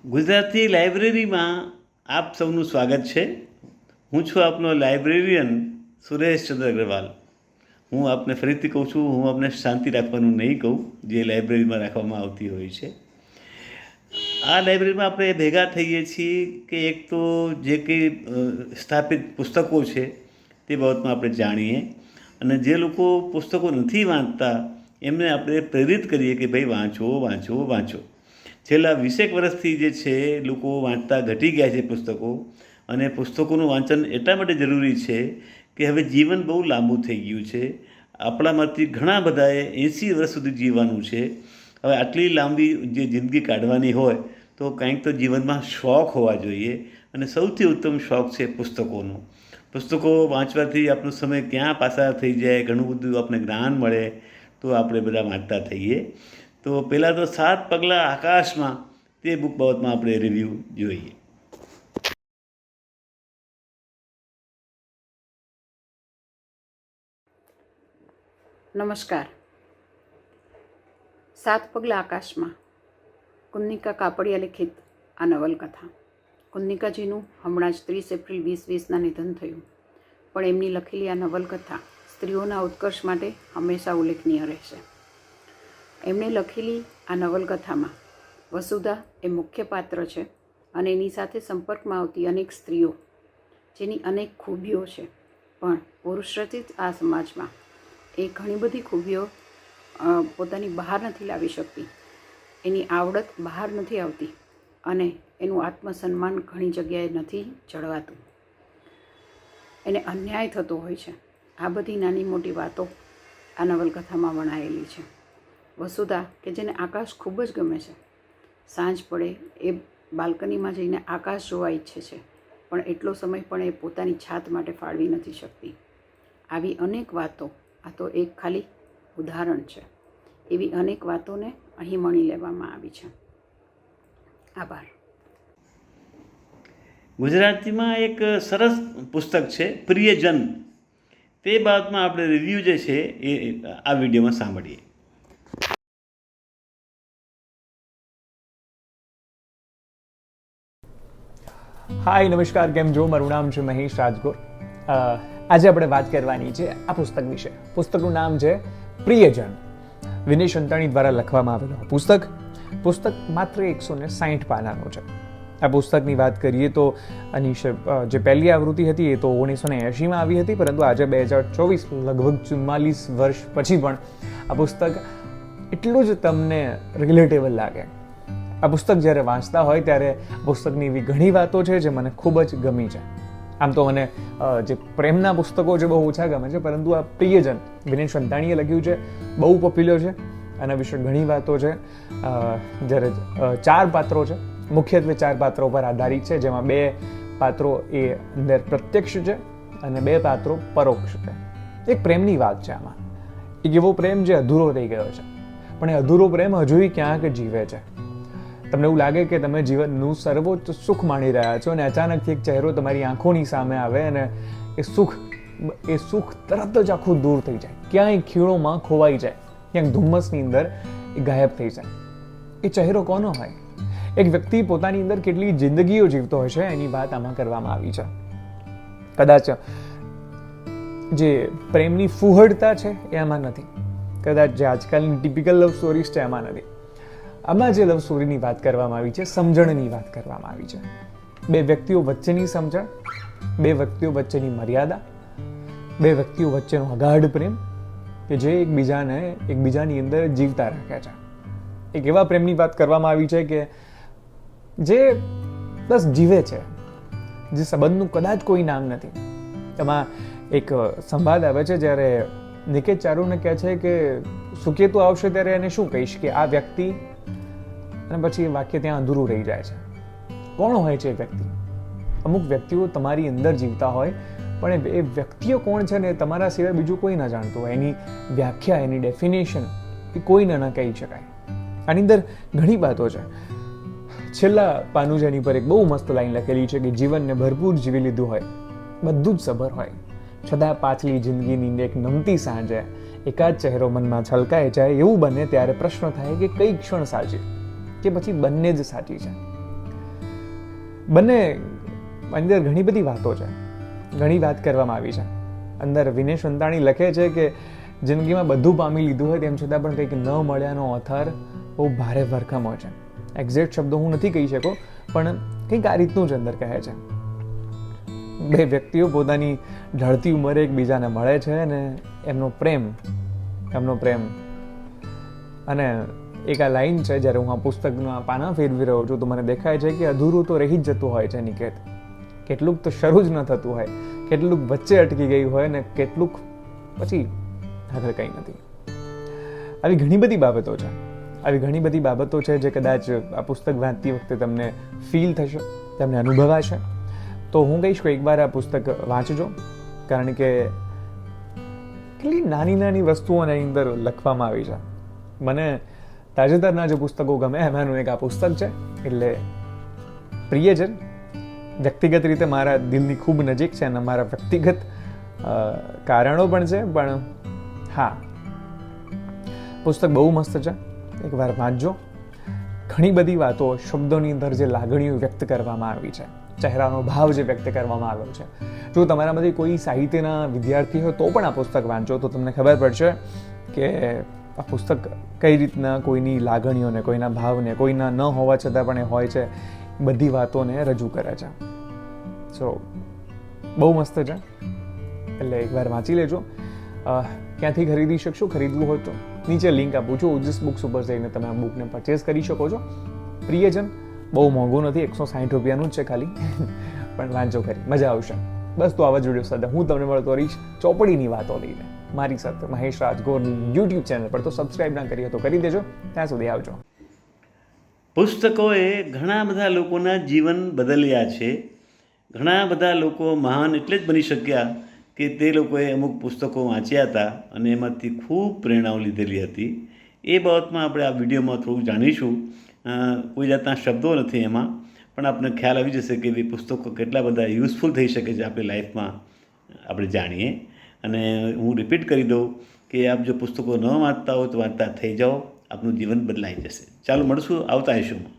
ગુજરાતી લાઇબ્રેરીમાં આપ સૌનું સ્વાગત છે. હું છું આપનો લાઇબ્રેરિયન સુરેશચંદ્ર અગ્રવાલ. હું આપને ફરીથી કહું છું, હું આપને શાંતિ રાખવાનું નહીં કહું જે લાઇબ્રેરીમાં રાખવામાં આવતી હોય છે. આ લાઇબ્રેરીમાં આપણે ભેગા થઈએ છીએ કે એક તો જે કંઈ સ્થાપિત પુસ્તકો છે તે બાબતમાં આપણે જાણીએ, અને જે લોકો પુસ્તકો નથી વાંચતા એમને આપણે પ્રેરિત કરીએ કે ભાઈ વાંચો વાંચો વાંચો. છેલ્લા 20 વર્ષથી જે છે લોકો વાંચતા ઘટી ગયા છે પુસ્તકો, અને પુસ્તકોનું વાંચન એટલા માટે જરૂરી છે કે હવે જીવન બહુ લાંબુ થઈ ગયું છે. આપણામાંથી ઘણા બધાએ 80 વર્ષ સુધી જીવવાનું છે. હવે આટલી લાંબી જે જિંદગી કાઢવાની હોય તો કંઈક તો જીવનમાં શોખ હોવા જોઈએ, અને સૌથી ઉત્તમ શોખ છે પુસ્તકોનો. પુસ્તકો વાંચવાથી આપણો સમય ક્યાં પાસાર થઈ જાય, ઘણું બધું આપણને જ્ઞાન મળે, તો આપણે બધા વાંચતા થઈએ. તો પહેલાં તો 7 પગલાં આકાશમાં તે બુક બાબતમાં આપણે રિવ્યૂ જોઈએ. નમસ્કાર. 7 પગલાં આકાશમાં કુન્નિકા કાપડિયા લિખિત આ નવલકથા. કુન્નિકાજીનું હમણાં જ 30 એપ્રિલ 2020ના નિધન થયું, પણ એમની લખેલી આ નવલકથા સ્ત્રીઓના ઉત્કર્ષ માટે હંમેશા ઉલ્લેખનીય રહેશે. એમણે લખેલી આ નવલકથામાં વસુધા એ મુખ્ય પાત્ર છે, અને એની સાથે સંપર્કમાં આવતી અનેક સ્ત્રીઓ જેની અનેક ખૂબીઓ છે, પણ પુરુષ રચિત આ સમાજમાં એ ઘણી બધી ખૂબીઓ પોતાની બહાર નથી લાવી શકતી, એની આવડત બહાર નથી આવતી, અને એનું આત્મસન્માન ઘણી જગ્યાએ નથી જળવાતું. એને અન્યાય થતો હોય છે. આ બધી નાની મોટી વાતો આ નવલકથામાં વણાયેલી છે. વસુધા કે જેને આકાશ ખૂબ જ ગમે છે, સાંજ પડે એ બાલ્કનીમાં જઈને આકાશ જોવા ઈચ્છે છે, પણ એટલો સમય પણ એ પોતાની છાત માટે ફાળવી નથી શકતી. આવી અનેક વાતો, આ તો એક ખાલી ઉદાહરણ છે, એવી અનેક વાતોને અહીં મણી લેવામાં આવી છે. આભાર. ગુજરાતીમાં એક સરસ પુસ્તક છે પ્રિયજન. તે બાબતમાં આપણે રિવ્યૂ જે છે એ આ વિડીયોમાં સાંભળીએ. હાય, નમસ્કાર, કેમ છો? મારું નામ છે મહેશ રાજગોર. આજે આપણે વાત કરવાની છે આ પુસ્તક વિશે. પુસ્તકનું નામ છે પ્રિયજન. વિનય સંતાણી દ્વારા લખવામાં આવેલું પુસ્તક માત્ર 160 પાનાનું છે. આ પુસ્તકની વાત કરીએ તો આની જે પહેલી આવૃત્તિ હતી એ તો 1980માં આવી હતી, પરંતુ આજે 2024 લગભગ 44 વર્ષ પછી પણ આ પુસ્તક એટલું જ તમને રિલેટેબલ લાગે. આ પુસ્તક જ્યારે વાંચતા હોય ત્યારે પુસ્તકની એવી ઘણી વાતો છે જે મને ખૂબ જ ગમી છે. આમ તો મને જે પ્રેમના પુસ્તકો છે બહુ ઓછા ગમે છે, પરંતુ આ પ્રિયજન વિનય સંતાણીએ લખ્યું છે, બહુ પોપ્યુલર છે. આના વિશે ઘણી વાતો છે. જ્યારે 4 પાત્રો છે, મુખ્યત્વે 4 પાત્રો પર આધારિત છે, જેમાં 2 પાત્રો એ અંદર પ્રત્યક્ષ છે અને 2 પાત્રો પરોક્ષ છે. એક પ્રેમની વાત છે આમાં. એક એવો પ્રેમ જે અધૂરો રહી ગયો છે, પણ એ અધૂરો પ્રેમ હજુય ક્યાંક જીવે છે. તમને એવું લાગે કે તમે જીવનનું સર્વોચ્ચ સુખ માણી રહ્યા છો, અને અચાનકથી એક ચહેરો તમારી આંખોની સામે આવે અને એ સુખ તરત જ આખું દૂર થઈ જાય, ક્યાંય ખીણોમાં ખોવાઈ જાય, ક્યાંક ધુમ્મસની અંદર એ ગાયબ થઈ જાય. એ ચહેરો કોનો હોય? એક વ્યક્તિ પોતાની અંદર કેટલી જિંદગીઓ જીવતો હશે એની વાત આમાં કરવામાં આવી છે. કદાચ જે પ્રેમની ફૂહડતા છે એ આમાં નથી, કદાચ જે આજકાલની ટિપિકલ લવ સ્ટોરીઝ છે એમાં નથી. આમાં જે લવ સ્ટોરીની વાત કરવામાં આવી છે, સમજણની વાત કરવામાં આવી છે. 2 વ્યક્તિઓ વચ્ચેની સમજણ, 2 વ્યક્તિઓ વચ્ચેની મર્યાદા, 2 વ્યક્તિઓ વચ્ચેનો અગાઢ પ્રેમ કે જે એકબીજાની અંદર જીવતા રાખે છે. એક એવા પ્રેમની વાત કરવામાં આવી છે કે જે બસ જીવે છે, જે સંબંધનું કદાચ કોઈ નામ નથી. એમાં એક સંવાદ આવે છે જ્યારે નિકેત ચારુને કહે છે કે સુકેતુ આવશે ત્યારે એને શું કહીશ કે આ વ્યક્તિ, અને પછી એ વાક્ય ત્યાં અધૂરું રહી જાય છે. કોણ હોય છે એ વ્યક્તિ? અમુક વ્યક્તિઓ તમારી અંદર જીવતા હોય, પણ એ વ્યક્તિઓ કોણ છે ને તમારા સિવાય બીજું કોઈ ન જાણતું હોય. એની વ્યાખ્યા, એની ડેફિનેશન એ કોઈને ન કહી શકાય. આની અંદર ઘણી વાતો છે. છેલ્લા પાનું જેની પર એક બહુ મસ્ત લાઈન લખેલી છે કે જીવનને ભરપૂર જીવી લીધું હોય, બધું જ સબર હોય, છતાં પાછલી જિંદગીની એક નમતી સાંજે એકાદ ચહેરો મનમાં છલકાઈ જાય એવું બને ત્યારે પ્રશ્ન થાય કે કઈ ક્ષણ સાચી, કે પછી બંને જ સાચી છે. બંને અંદર ઘણી બધી વાતો છે, ઘણી વાત કરવામાં આવી છે. અંદર વિનેશ અંતાણી લખે છે કે જિંદગીમાં બધું પામી લીધું હોય તેમ છતાં પણ કંઈક ન મળ્યાનો ઓથાર બહુ ભારે ભરખમ હોય છે. એક્ઝેક્ટ શબ્દો હું નથી કહી શકો, પણ કંઈક આ રીતનું જ અંદર કહે છે. બે વ્યક્તિઓ પોતાની ઢળતી ઉંમરે એકબીજાને મળે છે અને એમનો પ્રેમ અને એક આ લાઈન છે, જ્યારે હું આ પુસ્તકના પાના ફેરવી રહ્યો છું તો મને દેખાય છે કે અધૂરું તો રહી જ જતું હોય છે નિકેત. કેટલુંક તો શરૂ જ ન થતું હોય, કેટલુંક વચ્ચે અટકી ગયું હોય ને કેટલુંક પછી આગળ કંઈ નથી. આવી ઘણી બધી બાબતો છે જે કદાચ આ પુસ્તક વાંચતી વખતે તમને ફીલ થશે, તમને અનુભવાશે. તો હું કહીશ કે એકવાર આ પુસ્તક વાંચજો, કારણ કે કેટલી નાની નાની વસ્તુઓ એની અંદર લખવામાં આવી છે. મને તાજેતરના જે પુસ્તકો ગમે એમાંનું એક આ પુસ્તક છે, એટલે પ્રિયજન વ્યક્તિગત રીતે મારા દિલની ખૂબ નજીક છે અને મારા વ્યક્તિગત કારણો પણ છે. પણ હા, પુસ્તક બહુ મસ્ત છે, એકવાર વાંચજો. ઘણી બધી વાતો, શબ્દોની અંદર જે લાગણીઓ વ્યક્ત કરવામાં આવી છે, ચહેરાનો ભાવ જે વ્યક્ત કરવામાં આવ્યો છે. જો તમારામાંથી કોઈ સાહિત્યના વિદ્યાર્થી હોય તો પણ આ પુસ્તક વાંચો તો તમને ખબર પડશે કે આ પુસ્તક કઈ રીતના કોઈની લાગણીઓને, કોઈના ભાવને, કોઈના ન હોવા છતાં પણ એ હોય છે, બધી વાતોને રજૂ કરે છે. સો બહુ મસ્ત છે, એટલે એકવાર વાંચી લેજો. ક્યાંથી ખરીદી શકશો, ખરીદવું હોય તો નીચે લિંક આપું છું, ઓજસ બુક્સ ઉપર જઈને તમે આ બુકને પરચેસ કરી શકો છો. પ્રિયજન બહુ મોંઘું નથી, 160 રૂપિયાનું જ છે ખાલી, પણ વાંચો ખરી, મજા આવશે. બસ તો આવા જ વિડીયો સાથે હું તમને મળતો રહીશ ચોપડીની વાતો લઈને મારી સાથે મહેશ રાજગોરની યુટ્યુબ ચેનલ પર. તો સબસ્ક્રાઈબ ના કરી તો કરી દેજો. ત્યાં સુધી આવજો. પુસ્તકોએ ઘણા બધા લોકોના જીવન બદલ્યા છે. ઘણા બધા લોકો મહાન એટલે જ બની શક્યા કે તે લોકોએ અમુક પુસ્તકો વાંચ્યા હતા અને એમાંથી ખૂબ પ્રેરણાઓ લીધેલી હતી. એ બાબતમાં આપણે આ વિડીયોમાં થોડું જાણીશું. કોઈ જાતના શબ્દો નથી એમાં, પણ આપણને ખ્યાલ આવી જશે કે એ પુસ્તકો કેટલા બધા યુઝફુલ થઈ શકે છે આપણી લાઈફમાં, આપણે જાણીએ. અને હું રિપીટ કરી દઉં કે આપ જો પુસ્તકો ન વાંચતા હો તો વાંચતા થઈ જાઓ, આપનું જીવન બદલાઈ જશે. ચાલો મળશું આવતા ઇશ્યુમાં.